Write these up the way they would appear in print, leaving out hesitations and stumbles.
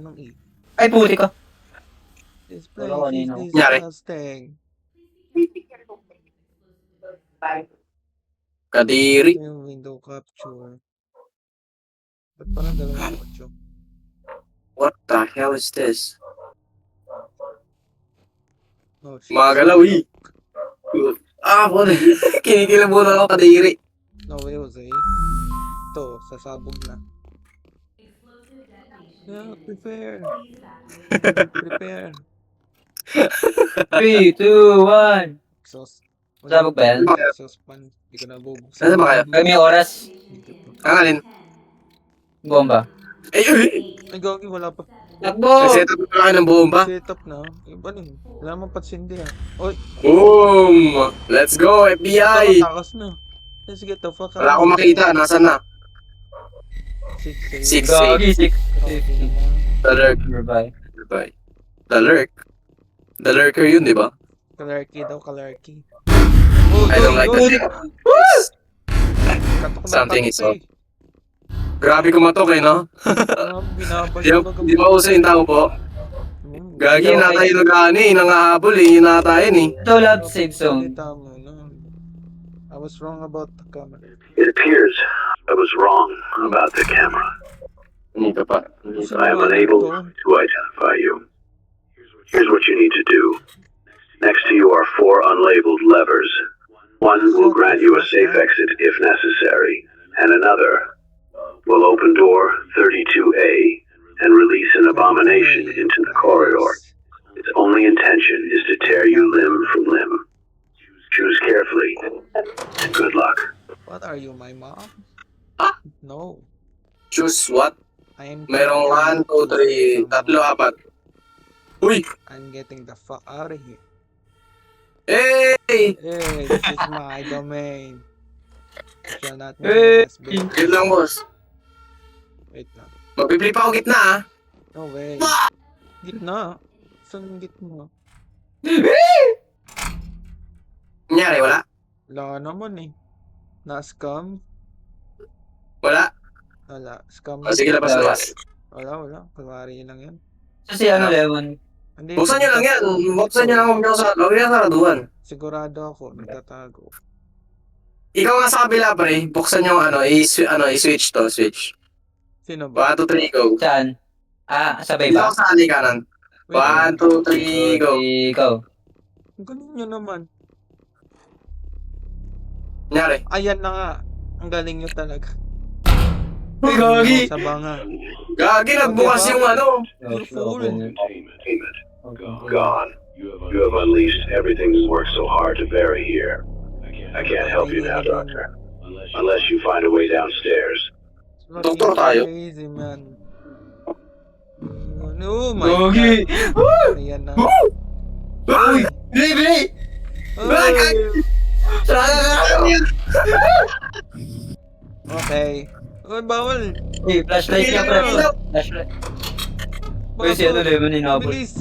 Anong E? Ay, puti ko. This Wala place is kanina. Nangyari? disgusting. Kadiri. Ito yung window capture. Ba't parang dalawang kotso? What the hell is this? Oh, shit. Magalaw, eh. Ako na. Kinikilabutan ako, kadiri. No way, Jose. Ito, sasabog na. Yeah, prepare. Prepare. 3, 2, 1. Exhaust. Sabog ba yan? Exhaust pan. Hindi ko nabubuksan. Nasaan ba kayo? Kami may oras. Dito to. Ang alin? Bomba. Ay, ay, Ay, gagi, wala pa. Takbo! set up na kayo ng bomba. Setup na. Iba rin. Wala naman patsindi ha. Oy, Boom! Let's go, FBI! takas na. Let's get the fuck out. Wala akong makita. Nasaan na? 6, Six. Gagi, 6. The lurk. Bye. Bye. The lurk? The lurker yun, di ba? Kalarky daw, kalarky. I don't like that. Katok na Something katok is eh. up. Grabe kumatok eh, no? Binabas Di ba uso yung tao po? Gagi, natay nag-ani, nangahabol eh, natayin eh. Ito lahat safe zone. Tama na. I was wrong about the camera. It appears I was wrong about the camera. Dito pa. I am unable to identify you. Here's what you need to do. Next to you are 4 unlabeled levers. One will grant you a safe exit if necessary, and another will open door 32A and release an abomination into the corridor. Its only intention is to tear you limb from limb. Choose carefully, and good luck. What are you, my mom? No. Choose what? I am Merong 1, 2, 3, 4. Uy! I'm getting the fuck out of here. Hey! Hey, this is my domain. You shall not Hey. molest me. Yun lang, boss. Wait lang. Magpipli pa ako gitna, ah. No way. Gitna. Saan yung gitna? Nangyari, wala? Wala naman eh. Na-scam? Wala? Wala. Scam. O, sige, labas, labas. Wala. Kalwari lang yan. So si ano, Lemon? Hindi, Buksan nyo lang yan. Buksan nyo lang kung huwag nyo saraduhan. sigurado ako. Nagtatago. Ikaw nga sa kabila, pre. Buksan nyo i-switch to, switch. Sino ba? 1, 2, 3, go. Saan? Ah, sabay Dito ba? ako sa kanan. 1, 2, 3, go. Ikaw. Ang galing nyo naman. Nangyari. Ayan na nga. Ang galing nyo talaga. Uy, gagi! Sa banga. Gagi, nagbukas yung ano. Containment. Gone. You have unleashed everything you worked so hard to bury here. I can't help you now, Doctor. Unless you find a way downstairs. Doktor tayo. Crazy, man. Oh my God. Gagi! Ayan na. Uy! Bili, bili! Ay! Sarado! Okay. Uy, bawal. Eh, flashlight niya, pre. Flashlight. Uy, si ano, Lemon, inabot. Bilis.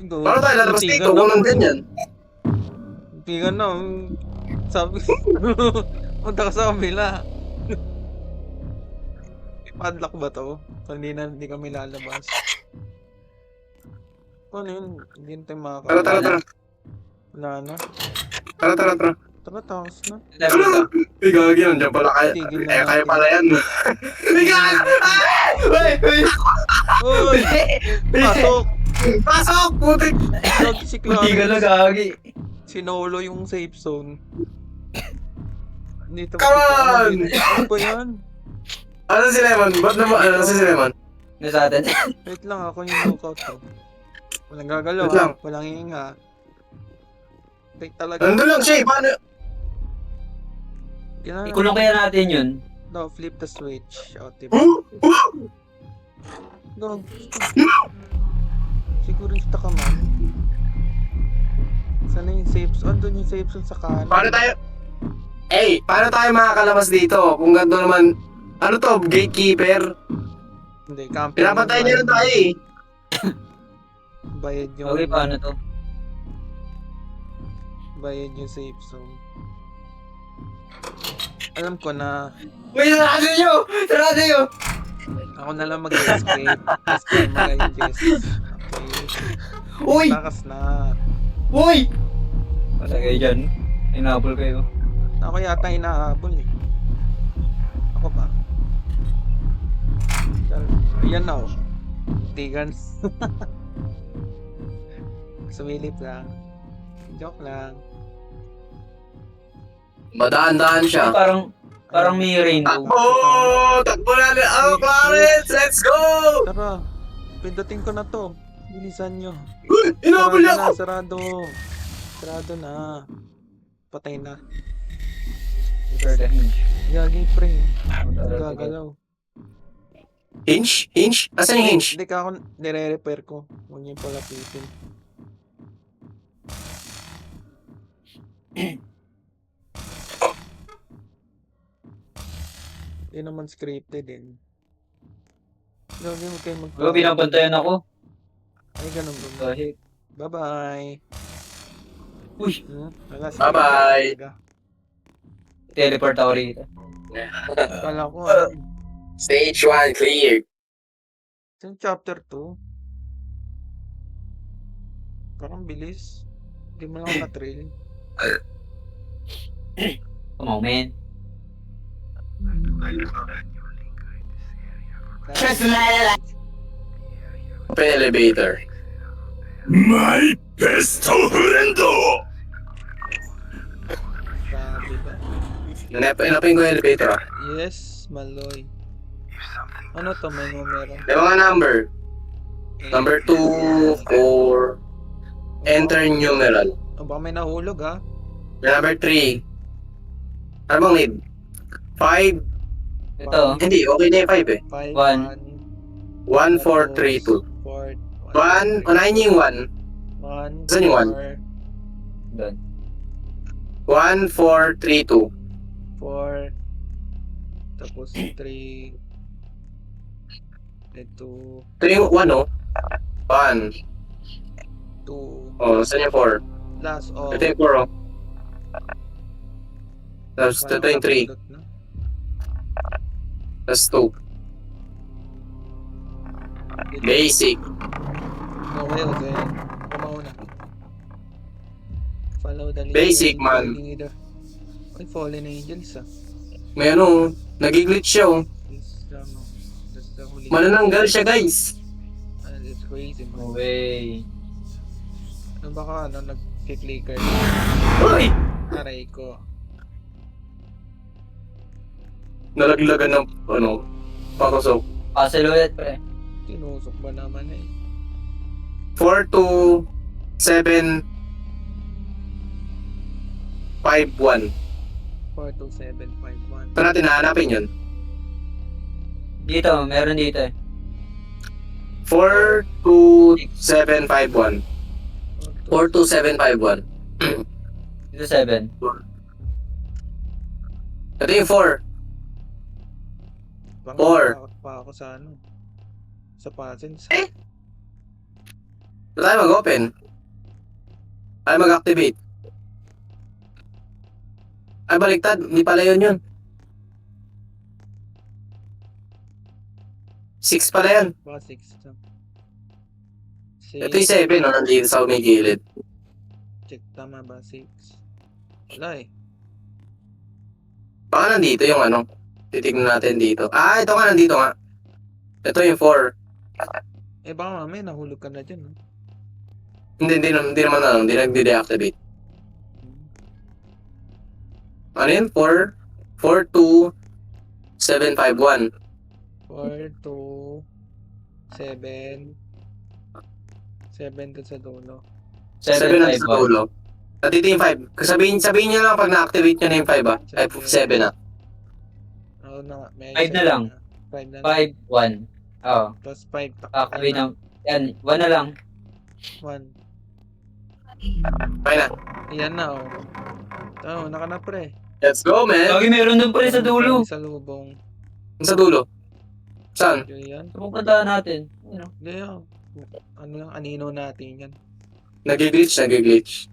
Paano tayo lalabas dito? Unang ganyan. Tigan na. Sabi. Punta ka sa kabila. Padlock ba to? Hindi kami lalabas. Paano yun? Hindi na tayo makakala. Tara. Wala na. Tara. Tara, takas na. Uy, gagi, nandiyan pala kaya. Tigil na Kaya natin. pala yan. Uy, gagi! Uy! Uy! Pasok! Pasok! Putik! Lagi si Hindi ka na, Clarence. Gagi. Sinolo yung safe zone. Dito Come on! Ano ba yan? Ano si Lemon? Ba't naman? Ano si Lemon? Ano sa atin? Wait lang, ako yung lookout ko. Walang gagalaw Wait lang. ha. Walang hihinga. Wait talaga. Nandun lang siya eh. Paano? Kailangan Ikulong kaya natin yun. no, flip the switch. O, diba? Dog. Sigurista ka man. Sana yung safe zone? Andun yung safe zone sa kanan. Paano tayo? Paano tayo makakalabas dito? Kung ganito naman, ano to, gatekeeper? Hindi, camping. Pinapatay niya lang tayo eh. Bayad yung... Okay, paano to? Bayad yung safe zone. Alam ko na... Uy, sarado nyo! Ako na lang mag-escape. Escape mga Jess. Okay. Uy! Takas na. Uy! Basta kayo dyan. Inabol kayo. Ako yata inahabol eh. Ako ba? Ayan na oh. Tigans. Sumilip lang. Joke lang. Madaan-daan siya. Parang may rainbow. Oh! Takbo na! Oh, Clarence! Let's go! Tara. Pindutin ko na to. Bilisan nyo. Uy! Inabol niya ako! Sarado. Sarado na. Patay na. For the hinge. Gagi pre. Gagalaw. Hinge? Hinge? Asan yung hinge? Hindi ka ako nire-repair ko. Huwag niyo pala pitin. Hindi naman scripted din. Gagi mo kayo Bro, binabantayan ako. Ay, ganun ba? Kahit. Bye-bye. Uy! Wala, sige. Bye-bye. Teleport ako rito. Kala ko, Stage 1 clear. yung chapter 2. Parang bilis. Hindi mo lang ako na-trail. Come on, man. Open elevator. My best friend! Sabi ba? Inapin ko yung elevator ah. Yes, Maloy. Ano to? May numero. May mga number. Number 2, 4. Enter numeral. Oh, baka may nahulog ha? Number 3. Ano bang need? 5. Ito. Hindi, okay na yung 5 eh. 5, 1, 4, 3, 2. 1, unahin niyo yung 1. 1. Saan yung 1? Doon. 1, 4, 3, 2. 4. Tapos 3. Ito. Ito yung 1 oh. 1. 2. Oh, saan yung 4? Last of. Ito yung 4 oh. Tapos ito yung 3. Tapos 2. Basic. Okay, okay. Kumauna. Follow the leader. Basic, man. Leader. Ay, Fallen Angels ah. May ano, nagiglitch siya oh. That's the holy. Manananggal siya guys. It's crazy man. No way. Ano baka nag-clicker. Uy! Aray ko. Nalaglagan ng ano, pakusok. Puzzle ulit, pre. Tinusok ba naman eh. 4, 2, 7, 5, 1. 42751. Ito natin hahanapin yun. Dito, meron dito eh. 4, 2, 7, 5, 1. 4, 2, 7, 5, 1. Dito 7. Ito yung 4. Baka Four. matakot pa ako sa ano. Sa puzzles. Eh? Ito tayo mag-open. Tayo mag-activate. Ay, baliktad. Hindi pala yun. 6 pala yan. Baka 6 lang. Ito yung 7, no? Nandito sa may gilid. Check tama ba? 6. Wala eh. Baka nandito yung ano. Titignan natin dito. Ah, ito nga, nandito nga. Ito yung 4. Eh baka mamaya nahulog ka na dyan. No? Hindi naman ano, hindi nagde-deactivate. Ano yun? 4, 4, 2, 7, 5, 1. 4, 2, 7. 7 dun sa dulo. 7 na sa dulo. At dito yung 5. Sabihin nyo lang pag na-activate nyo na yung 5 ah. Ay, 7 na. Oo na nga. 5 na lang. 5 na lang. 5, 1. Oo. Tapos 5. Activate na. Yan, 1 na lang. 1. Okay na. Ayan na oh. Oo, naka na pre. Let's go, man. Lagi meron dun pala sa dulo. Sa lubong. Sa dulo. Saan? Yan. Pupuntahan natin. You know. Hindi yan. Ano lang, anino natin yan. Nagiglitch.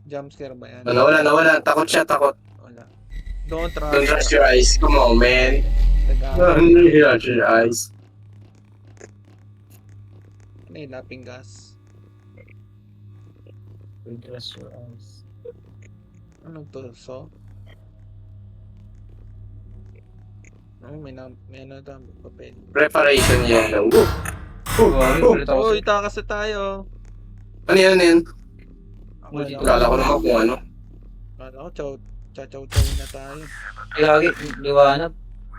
Jumpscare ba yan? Nawala. Takot siya, takot. Wala. Don't Don't trust. trust your eyes. Come on, man. Relax your eyes. Ano yung laping gas? Trust your eyes. Ano to? So? May ano ito, papel. Preparation yellow. Gagi, kulit ako Uy, takas na tayo. Ano yan, ano yan? Akala Kala ko naman kung ano. ko, chow na tayo. Gagi, liwanag.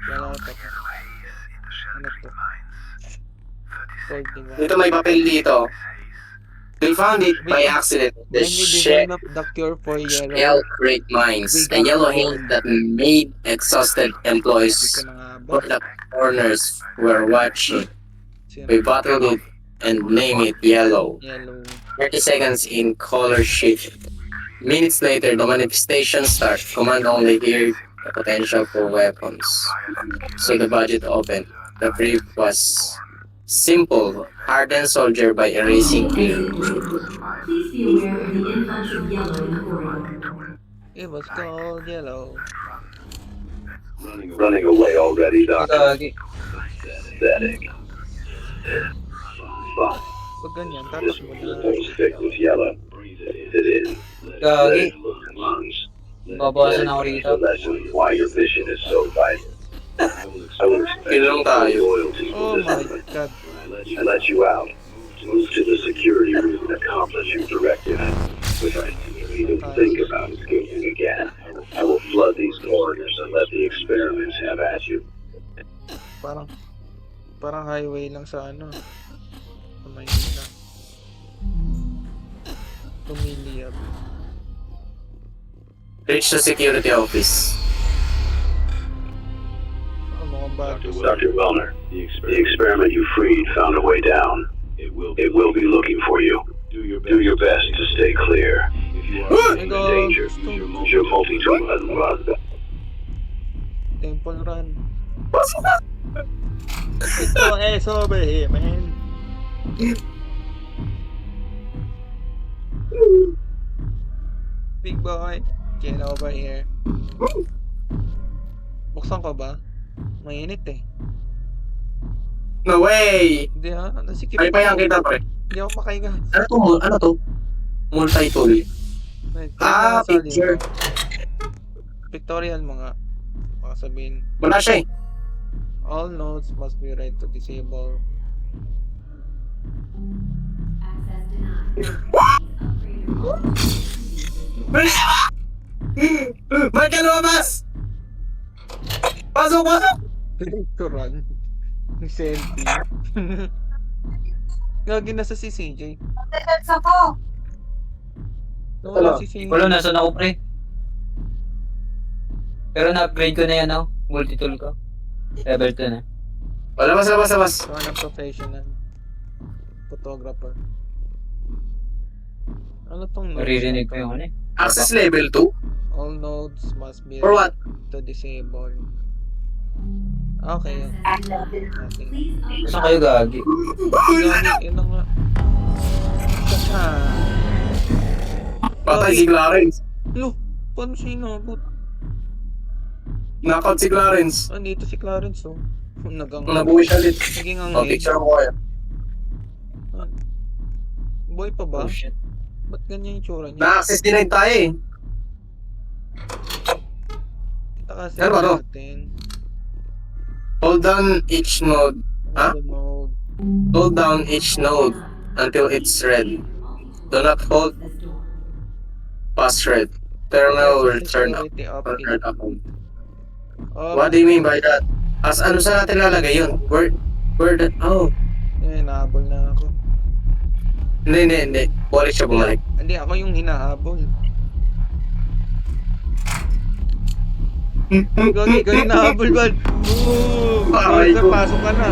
Wala ito. Ano to? Gold, diba? Dito may papel dito. They found it by accident. The When we develop the cure for shell yellow, great minds. A yellow haze that made exhausted employees hindi ko na nga ba? for the corners were watching. We bottled it and named it yellow. Yellow. 30 seconds in color shift. Minutes later, the manifestation starts. Command only heard the potential for weapons. So the budget opened. The brief was simple. Harden soldier by erasing fear. Please be aware of the influx of yellow in the corridor. It was called yellow. Running away already, Doctor. Gagi. Pathetic. Fine. Pag ganyan, This tapos mo one na. will stick with yellow. Breathe it in. Gagi. Lungs. Babawasan ako rito. The lesson why your mission is so vital. I will expect Kailan tayo? loyalty Oh from my this. god. I let you out. Move to the security room and accomplish your directive. Without you even think about escaping again. I will flood these corridors and let the experiments have at you. Parang highway lang sa ano. Sa Maynila. Pumiliyab. Reach the security office. Oh, mukhang bago. Dr. Wellner, the experiment you freed found a way down. It will be looking for you. Do your best to stay clear. If you are in Ikaw, danger, gusto. use your multi-tool and run. Temple Run. Ito SOB, man. Big boy, get over here. Buksan ko ba? Mainit eh. No way! Hindi ha, nasikip. Ay pa yan kita pre. Hindi ako makahinga. Ano to? Ano to? Multi-tool. Wait, Ah, nasa picture. link. Pictorial mga. Baka sabihin, Wala siya eh. all nodes must be read to disable. Access denied. Ba't ka lumabas? Pasok, pasok! To run. Ni Senti. Gagi na sa si CJ. Nawala si CJ. Wala, nasa na ako pre. Pero na-upgrade ko na yan, no? Multi-tool ko. Level 2 na. Labas, labas, labas. So, ng professional photographer. Ano tong nodes? Maririnig ko yung ano eh. Access level 2? All nodes must be For what? to disable. Okay. Nothing. Please upgrade. Saan kayo gagi? Yun na nga. Ah. Patay si Clarence. Lo, paano siya inabot? Knockout si Clarence. Andito si Clarence, oh. Nabuhay siya ulit. Naging ang O, picture ko kaya. Boy pa ba? Oh shit. Ba't ganyan yung tsura niya? Na-access denied tayo eh. Kita kasi Ano ba to? natin. Hold down each node. Ha? Ano mode? Hold down each node until it's red. Do not hold This door. past red. Terminal will turn up. Security Will update. turn up. Oh, What do you mean by that? As ano saan natin lalagay yun? Where that? Oh. eh, nahabol na ako. Hindi. Balik siya bumalik. Hindi, ako yung hinahabol. Gagi, ikaw yung nahabol, bal. Ooh, Aray Walter, ko. pasok ka na.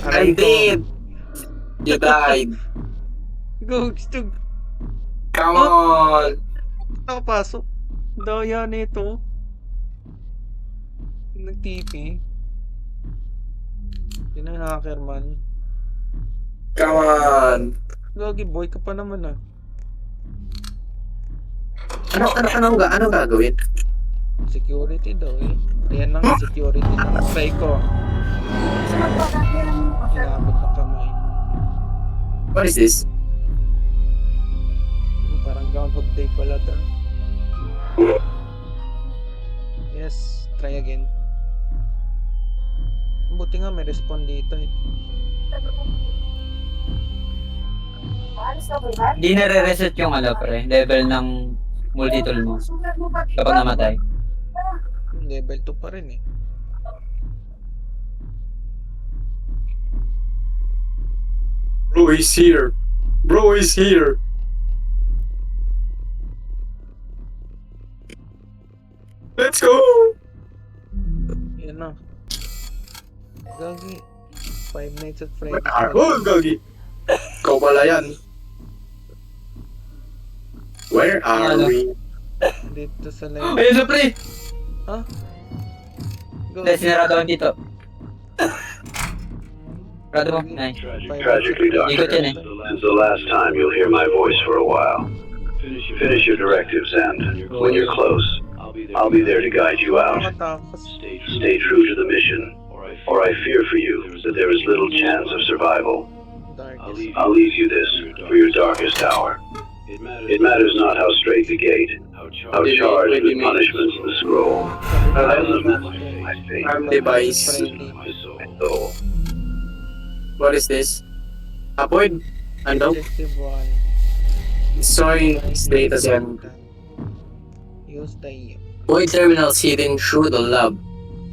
I did! You died. Go, gusto. Come on! Nakapasok. Daya nito. Nag-TP. Yun ang hacker man. Come on! Gagi, boy ka pa naman ah. Anong gagawin? Security daw eh. Ayan na nga, security na. Try ko. Inabot ng kamay. What is this? Parang Groundhog Day pala to. Yes, try again. Buti nga may respawn dito eh. Hindi nare-reset yung level ng multi-tool mo kapag namatay. Level 2 pa rin eh. Bro is here. Bro is here. Let's go! Yan na. Gagi. 5 Nights at Where Freddy's. are you, Gagi? Ikaw pala yan. Where are Ano? we? Dito sa level. Ayun, Supri! Ha? Go. Hindi, sinarado ko dito. Sarado mo? Nice. Tragically, Ikot Doctor, yan eh. this is the last time you'll hear my voice for a while. Finish your directives, and when you're close, I'll be there to guide you out. Nakakatakot. Stay true to the mission, or I fear for you that there is little chance of survival. Darkest. I'll leave you this for your darkest hour. It matters not how straight the gate, how charged with punishments the scroll. I limit my fate, Device. my soul. What is this? Avoid. Ano? Objective 1. Destroying status yan. Use the... Void terminals hidden through the lab.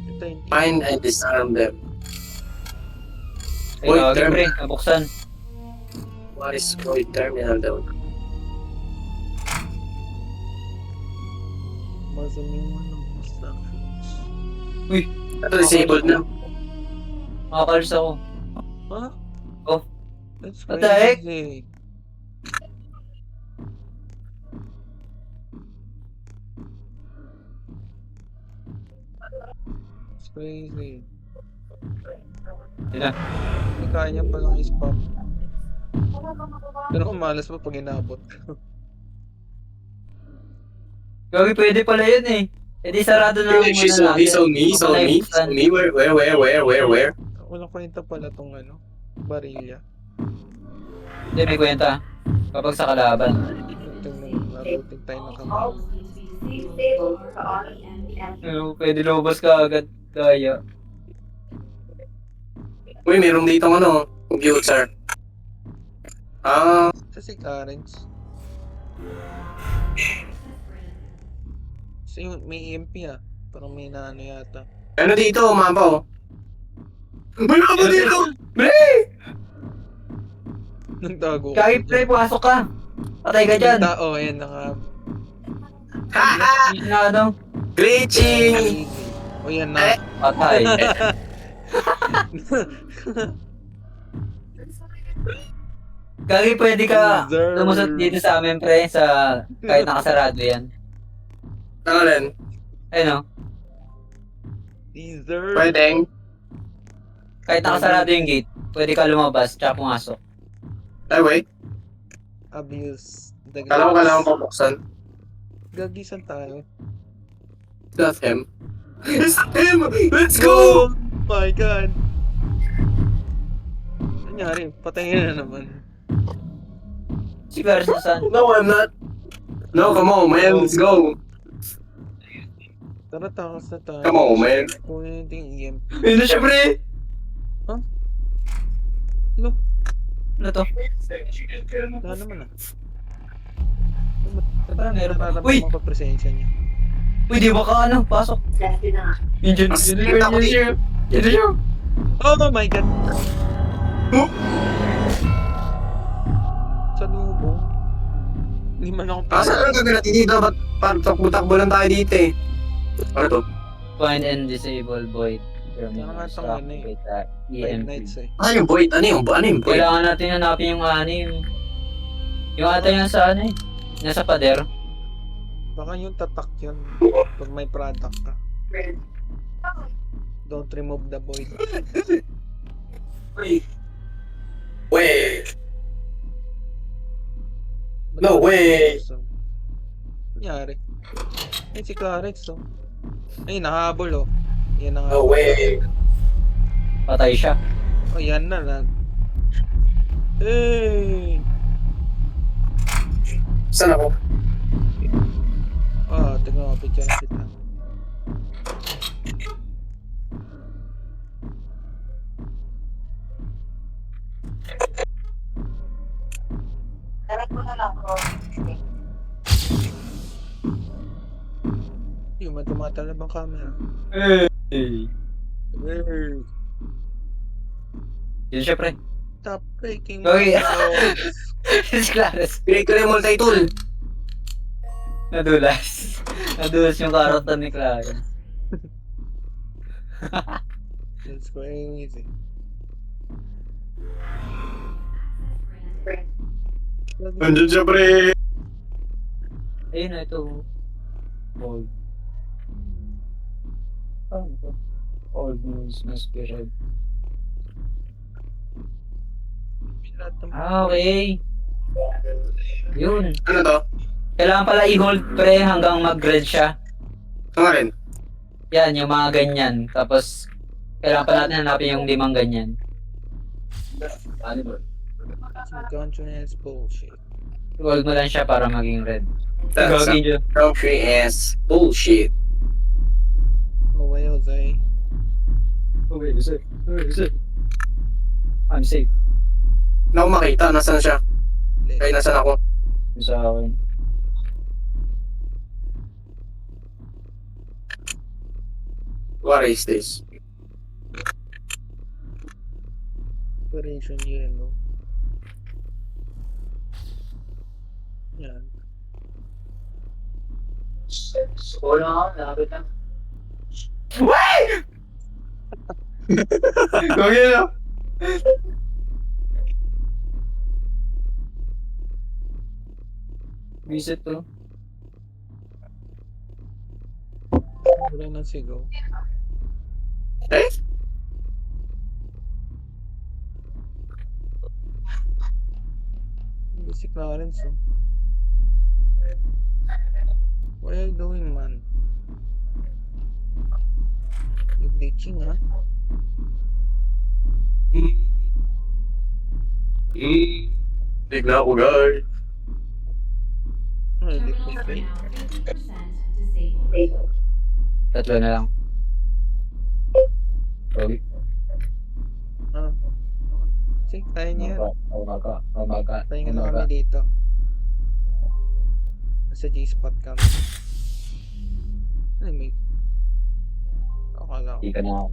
Ito yung... Find and disarm them. Ay, Void gagi, pre. terminal. Nabuksan. What is void terminal daw? Masuming mo ng instructions. Uy! Ito disabled na. Makakalis ako. Ha? Oh. That's What the heck? crazy. It's crazy. Yun na. Hindi kaya niya palang i-spam. Pero umalas pa pag inabot. Gagi, pwede pala yun eh. E di sarado na lang He's muna on me, he's on me, he's on me, he's on me. Where? Walang kwenta pala tong ano, barilya. Hindi, may kwenta. Kapag sa kalaban. Tingnan, naruting tayo ng kamay. Pero pwede lumabas ka agad. Kaya. Uy, meron dito ano, computer. Ah, Sa si Clarence. Kasi may EMP ah. Parang may naano yata. ano dito, mapa oh. May mapa dito! Pre! Nagtago. Gagi, pre, pumasok ka. Patay ka dyan. Tao, ayan naka... Haha! Hindi na ano. Glitching! O yan na. Patay. Gagi, pwede ka Deserve. lumusot dito sa amin, pre, sa kahit nakasarado yan. Ano rin? Ayun o. Deserve. Pwedeng. Kahit nakasarado yung gate, pwede ka lumabas, tsaka pumasok. Ay, wait. Abuse. The Kala ko kailangan pabuksan. Gagisan tayo. It's not him. It's not him! Let's go! Oh my god. Nangyari, patayin na naman. Si Garza saan? No, I'm not. No, come on, man. Let's go. Tara, takas na tayo. Come on, man. Kunin natin yung EMP. Hindi siya, pre! Ano? Ano to? Wala naman ah. Parang meron pa. Nararamdaman Uy! ko pa presensya niya. Uy, di ba ka ano? Pasok. Yun, Mas nakita ko dito. Yun siya. Oh my god! Sa lubong. Hindi man ako Asa lang gagawin natin dito? Ba't takbo-takbo lang tayo dito eh? Ano to? Find and disable void. Ano nga itong ano eh? With 5 nights eh. Ano yung void? Ano yung void? Kailangan natin hanapin yung anim. Yung ata yan sa ano eh. Nasa pader. Baka yung tatak yun. Pag may product ka. Don't remove the void. Wait. Ba't No ako way! nag-uusap? Nangyari. Ay, si Clarence oh. Ay, nahabol oh. Yan na nga. No way. Patay siya. Oh, yan na. Hey! Saan ako? Oh, tignan mo, picture na kita. Yung matumatalab ang camera. Hey! Hey! Yun siya, pre. Stop breaking Okay. bones. Si Clarence. Pinay ko na yung multi-tool. Nadulas. Nadulas yung karotan ni Clarence. It's crazy. Andiyan siya, pre. Ayun na, ito. Old. Ano ito? Old news na spirit. Okay. Yun. Ano to? Kailangan pala i-hold, pre, hanggang mag-red siya. Ito nga rin. Yan, yung mga ganyan. Tapos, kailangan pa natin hanapin yung 5 ganyan. Consciousness bullshit. Hold mo lang siya para maging red. That's Gagawin dyan. country ass bullshit. Oh, wait, Jose. Okay, safe. I'm safe. Hindi ako makita. Nasaan siya? Kaya nasaan ako? Yung sa akin. What is this? Operation Yellow. Yan. Wala nga, nakapit lang. Gawin na. Visit to. Wala na sigaw. Eh? Hindi si Clarence, oh. What are you doing, man? You glitching, ha? Tignan ako, guys. Ano, hindi ko Terminals are fake. now 50% disabled. Tatlo na lang. Okay. Ah. Sige, kaya niya yan. Umaga. Pahinga na kami dito. Nasa G-spot kami. Ay, may... Akala ko. Hindi ka na.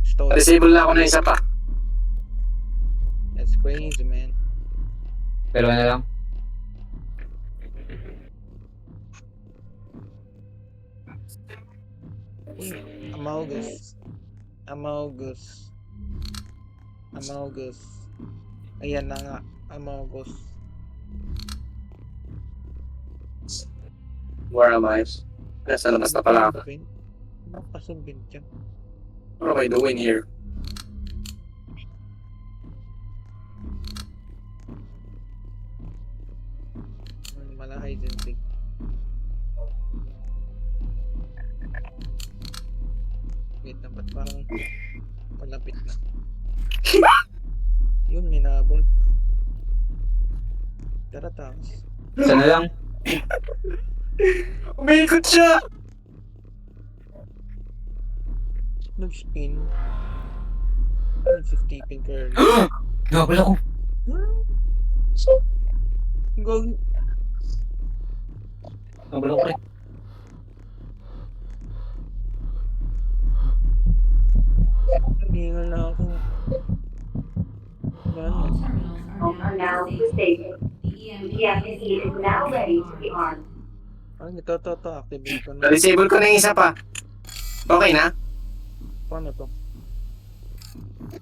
Story. Disable na ako na isa pa. That's crazy, man. Pero na lang. Amalgus. Amalgus. Amalgus. Ayan na nga. Amalgus. Where am I? Nasa labas na pala ako. Ano kasubin dyan? What am I doing here? Malahay din big. Wait na, ba't parang palapit na? Yun, minabol. Tara, taas. Isa na lang. Umiikot siya! Nag-spin. Ano si Stephen Curry? Nakapala ko. Gag... Nakapala ko, pre. Nagingal na ako. All Gano'n? terminals are now disabled. The EMP is now ready to be armed. Ano ito, activate ko na. Na-disable ko na yung isa pa. Okay na? Paano to?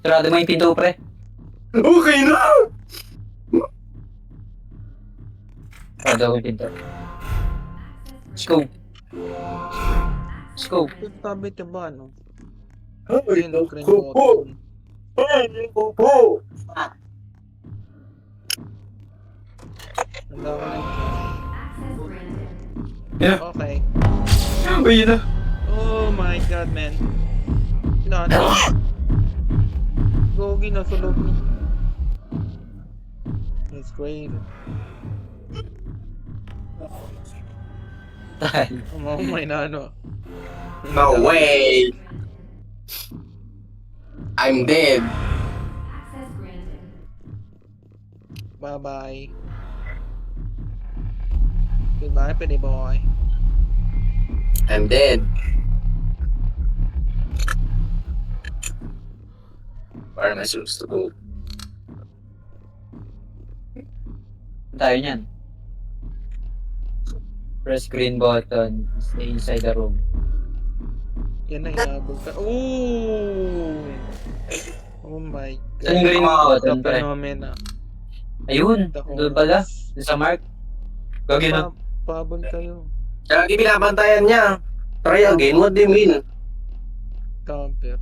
Sarado mo yung pinto, pre. Okay na! Sarado mo yung pinto. Let's go. Let's go. Ito tabi ka ba, no? Ay, Ayun, green naku po! button. Ay, naku po! Handa ko na yun. Access granted. Yeah. Okay. Uy, yun na. men. Wala na. Gogi na sa loob niya. It's great. Dahil. May na ano. No way! I'm dead. Access granted. Bye-bye. Goodbye, pretty boy. I'm dead. Where am I supposed to go? Tayo niyan. Press green button. Stay inside the room. Yan na, inabog ka. Ooh! Oh my God. Saan yung green button, The pre? phenomena. Ayun! The Doon pala. Doon sa mark. Gagi na. Pabol kayo. Lagi binabantayan niya. Try again, what do you mean? Counter.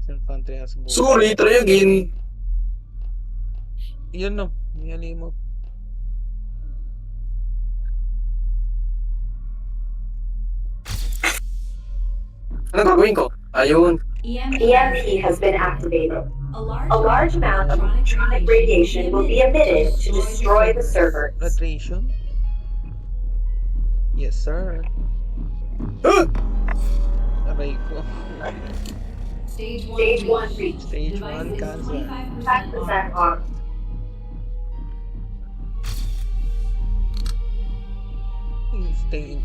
Infantry has bull. Sorry, try again. Yun no. Yalimot. Ano gagawin ko? Ayun. EMP has been activated. A large, A large amount of electronic radiation will be emitted to destroy the servers. Radiation? Yes, sir. Ah! Aray ko. Stage 1 Stage 1 reached. reached. Stage Device 1 is cancel. 25% 5% on. Stay.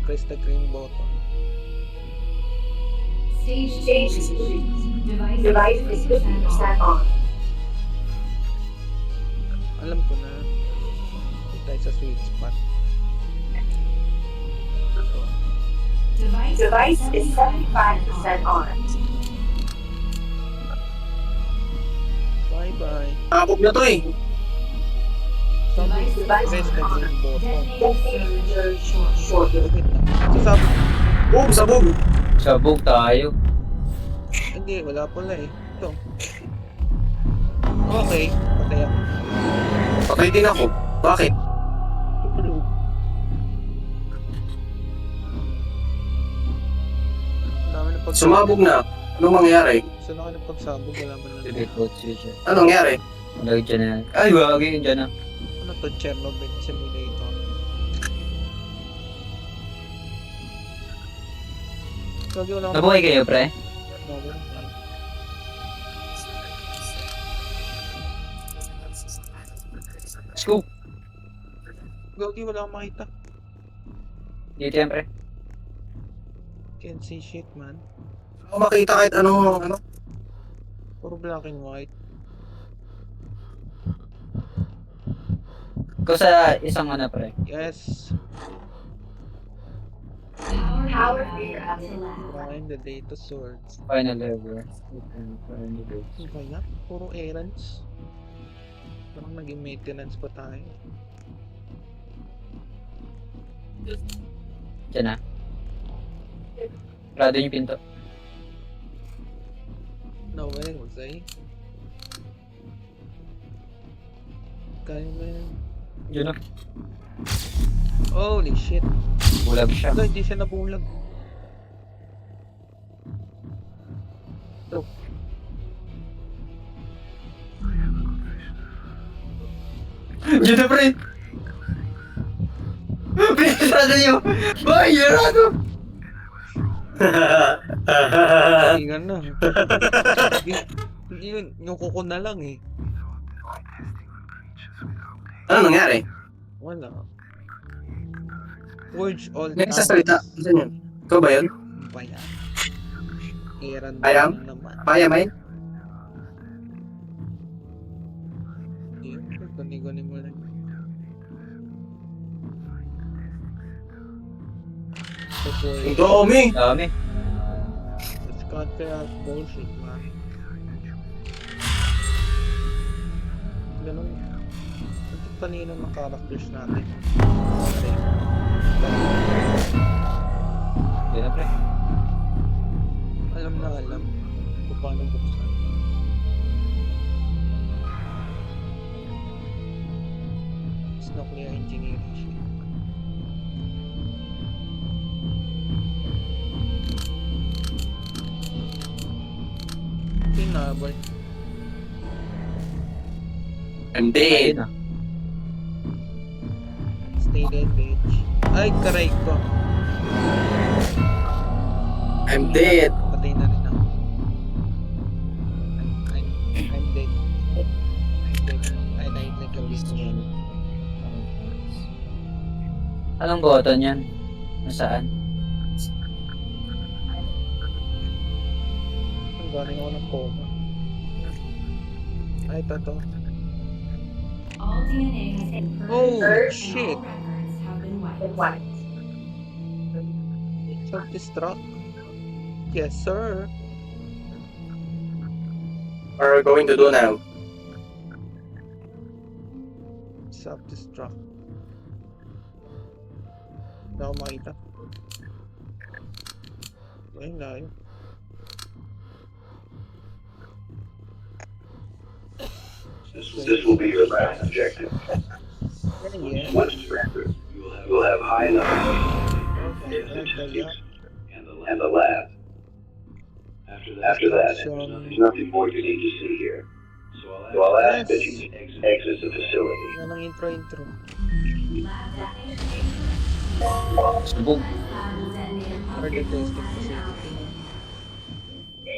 Press the green button. Stage 2 Stage reached. 2. Device is 50% on. Alam ko na. Tayo sa sweet spot. Ito. Device is 75% on. Bye-bye. Nakapog na to eh. Sabi, Device press the green button. Detonator shortly. Wait lang. Sasabi. Boom, sabog. Sabog tayo. Hindi, wala pala eh. Ito. Okay. Patay ako. Patay din ako. Bakit? Dami na pagsabog. Sumabog na. Anong mangyari? Sa laki ng pagsabog, wala man lang. Remote switch. Anong nangyari? Lagi dyan na. Ay, wagi yun dyan na. Ano to? Chernobyl Simulator. Gagi, wala akong Nabuhay kayo, pre? Nabuhay. Scoop! Gagi, wala akong makita. Dito yan, pre. Can't see shit, man. Ako makita kahit anong ano. Puro black and white. Ikaw sa isang ano, pre. Yes. Power fear at the lab. Prime the data swords. Final level. Final level. Ano ba yan? Puro errands. Parang naging maintenance pa tayo. Dyan na. Rado yung pinto. No way, Jose. Kaya mo yan. Dyan na. Holy shit. Bulag siya. Ito, hindi siya nabulag. Ito. Dyan na, pre! Pinasada niyo! Ay, yarado! Ingan na. Hindi yun, yung kuko na lang eh. Ano nangyari? Wala. Purge all May nagsasalita. Saan yun? Ikaw ba yun? Pa yan. Errand I am? naman. Paya, May? Hindi, gani-gani mo lang. Ang dami! Dami. It's confident bullshit, man. Ganun. Ang talino ng characters natin. Okay. Dyan na, pre. Alam na alam kung paano buksan. It's nuclear engineering shit. habol. I'm dead. Ayun ah. Stay dead, bitch. Ay, karay ko. I'm dead. Patay na rin ako. I'm dead. I'm dead. I died like a bitch. Anong button yan? Nasaan? Ang galing ako ng coma. Ay, ito. All DNA has been Oh, purged and shit. all records have been wiped. What? Self-destruct. Yes, sir. What are we going to do now? Self-destruct. Hindi ako makita. Ayun na yun. This will be your last objective. Yeah. Once surrendered, you will have high enough Okay, statistics and the lab. After that, there's nothing more you need to see here. So I'll ask that you exit the facility. Yan ang intro. Lab detonation. Subog. Lab will detonate upon Or the testing lab facility. The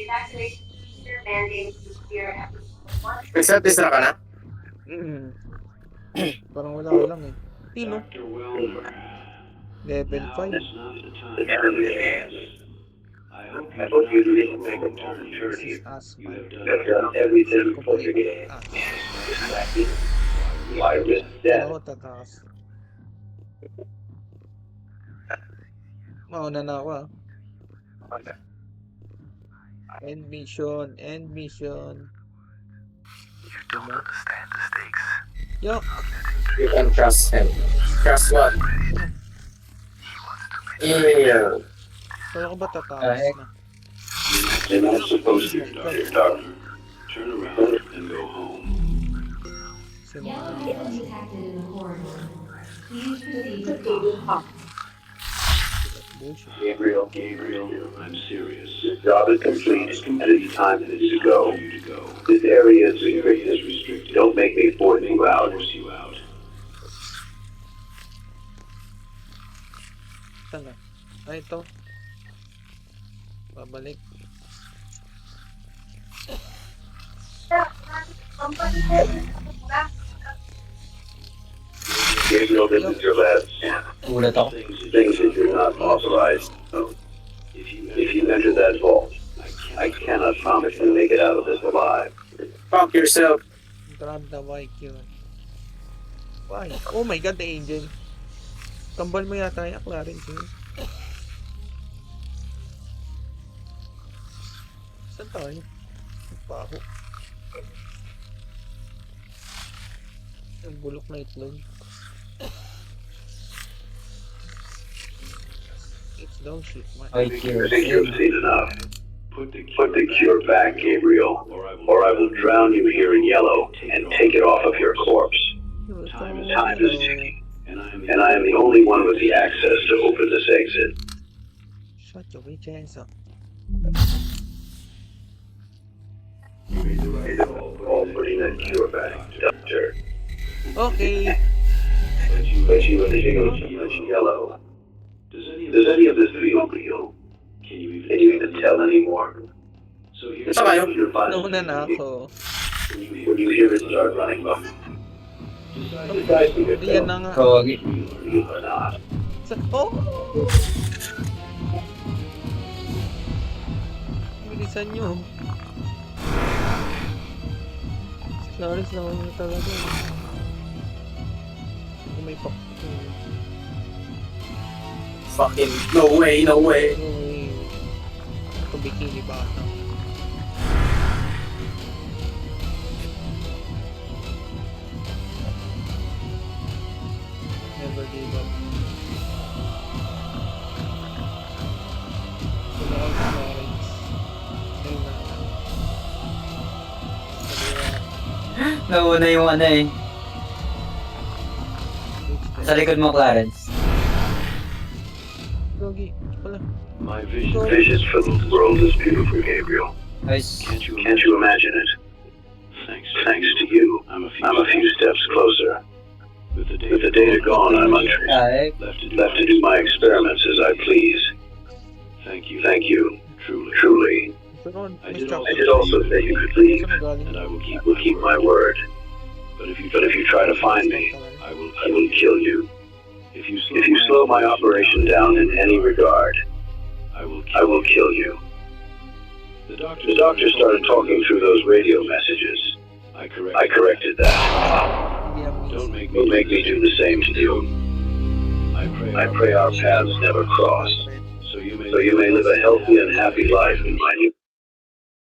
evacuation procedure mandates nuclear everyone. May self-destruct ka na? Parang wala lang eh. Tino? Dr. Wilmer, Level now 5. is not the time to dance. I hope you didn't make a long journey. Asthma. You have done everything for the game. Ah, Exactly. Why risk death? ako tatakas. Mauna na ako ah. End mission. Diba? Yo! You can trust him. Trust what? Yeah. Kaya ko ba tatakas na? You're not supposed to, Doctor. Turn around and go home. Yellow beacon detected in the corridor. Please proceed to caution. Bullshit. Gabriel, I'm serious. Your job is complete, and it's time for you to go. This area is restricted. Don't make me force you out. Saan na? Ay, ito. Babalik. Gabriel, this is your last chance. Ulat ako. Things that you're not authorized. If you enter that vault, I cannot promise you make it out of this alive. Fuck yourself. Grab the bike yun. Why? Oh my god, the angel. Kambal mo yata yung Clarence yun. Saan tayo? Baho. Ang bulok na itlog. It's dog shit, man. Ay, I think you've seen enough. Put the cure back, Gabriel, or I will drown you here in yellow and take it off of your corpse. Time is ticking, and I am the only one with the access to open this exit. Shut your bitch ass up. All putting that cure back, Doctor. Okay. But you and the much yellow. Does any of this feel real? Can you even tell anymore? So here's your final. Nauna na ako. When you hear it start running up, decide to get Yan na nga. Kawagi. real or not. Oh! Bilisan nyo. Clarence naman yun talaga. Kung may pop. Fucking no way. Ito bikini ba? Never give up. Wala akong Clarence. Ayun na. Nauna yung ano eh. Bitch, Sa likod mo, Clarence. Gogi. pala. My vision for the world is beautiful, Gabriel. Guys, Can't you imagine it? Thanks to you, I'm a few steps closer. With the data gone, I'm ay, left to do my experiments as I please. Thank you, truly. Pero, I Miss did Chuck, also say you could leave, saan magaling? and I will keep my word. But if you try to find me, I will kill you. If you slow my operation down in any regard, I will kill you. The doctor started talking through those radio messages. I corrected that. Hindi naman Don't make me do the same to you. I pray our paths never cross, so you may live a healthy and happy life in my new